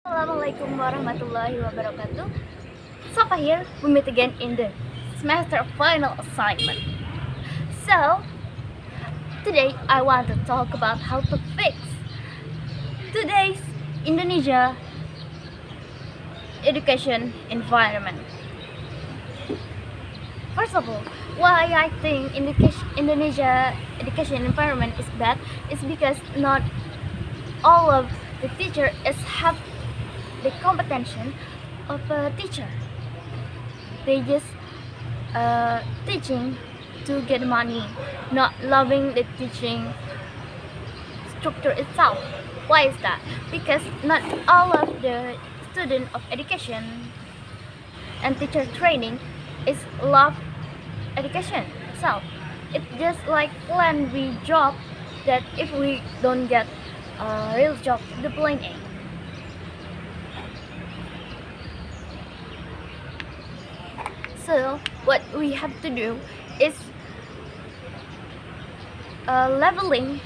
Assalamualaikum warahmatullahi wabarakatuh. Shofa here. We meet again in the semester final assignment. So, today I want to talk about how to fix today's Indonesia education environment. First of all, why I think Indonesia education environment is bad is because not all of the teacher have the competency of a teacher. They just teaching to get money, not loving the teaching structure itself. Why is that? Because not all of the student of education and teacher training is love education itself. It's just like plan B job that if we don't get a real job, the plan A. So what we have to do is leveling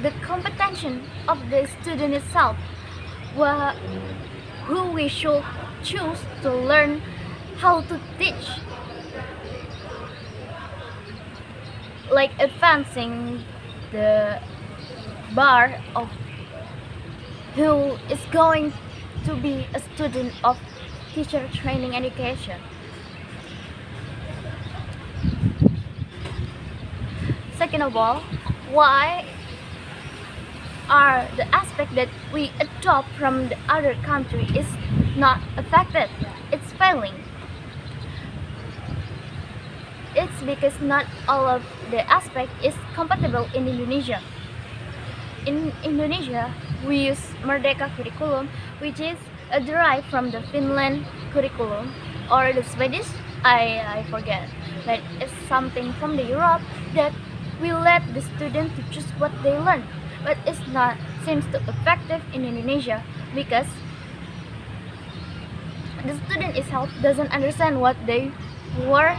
the competency of the student itself, who we should choose to learn how to teach, like advancing the bar of who is going to be a student of teacher training education. Second of all, why are the aspect that we adopt from the other country is not effective? It's failing. It's because not all of the aspect is compatible in Indonesia. In Indonesia, we use Merdeka curriculum, which is derived from the Finland curriculum, or the Swedish, I forget, but it's something from the Europ that we let the student to choose what they learn, but it's not seems to effective in Indonesia because the student itself doesn't understand what they were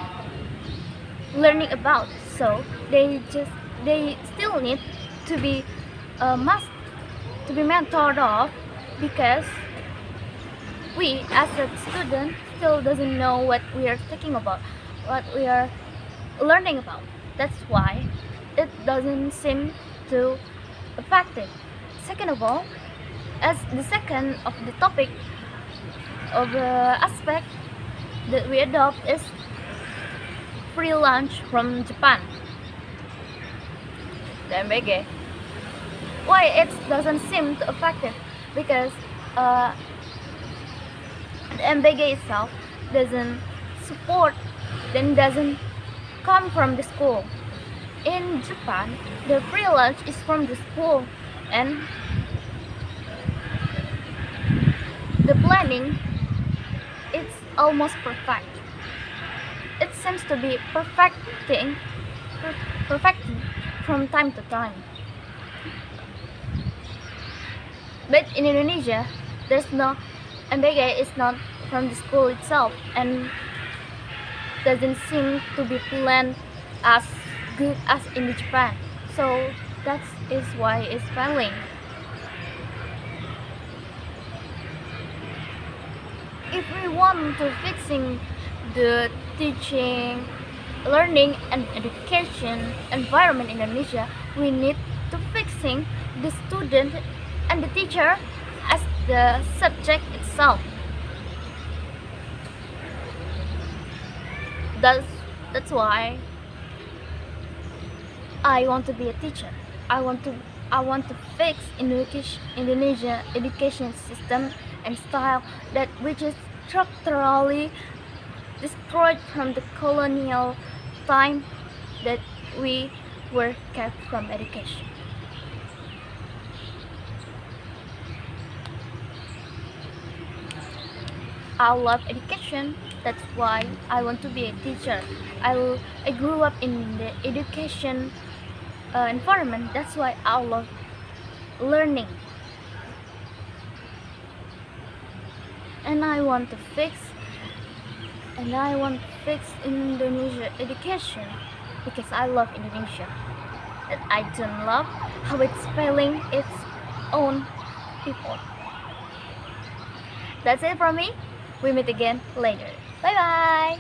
learning about, so they still need to be mentored off because we as a student still doesn't know what we are thinking about, what we are learning about. That's why it doesn't seem to effective. Second of all, as the second of the topic of the aspect that we adopt is free lunch from Japan, the M.Pd.I. Why it doesn't seem to effective? Because the M.Pd.I itself doesn't support, then doesn't come from the school. In Japan, the free lunch is from the school, and the planning it's almost perfect. It seems to be perfecting from time to time. But in Indonesia, there's no M.Pd.I is not from the school itself and doesn't seem to be planned as good as in Japan. So that is why it's failing. If we want to fixing the teaching, learning and education environment in Indonesia, we need to fixing the student and the teacher as the subject itself. That's why I want to be a teacher. I want to fix Indonesia education system and style that which is structurally destroyed from the colonial time that we were kept from education. I love education. That's why I want to be a teacher. I grew up in the education environment. That's why I love learning. And I want to fix Indonesia education because I love Indonesia. That I don't love how it's failing. It's own people. That's it from me. We meet again later. Bye bye.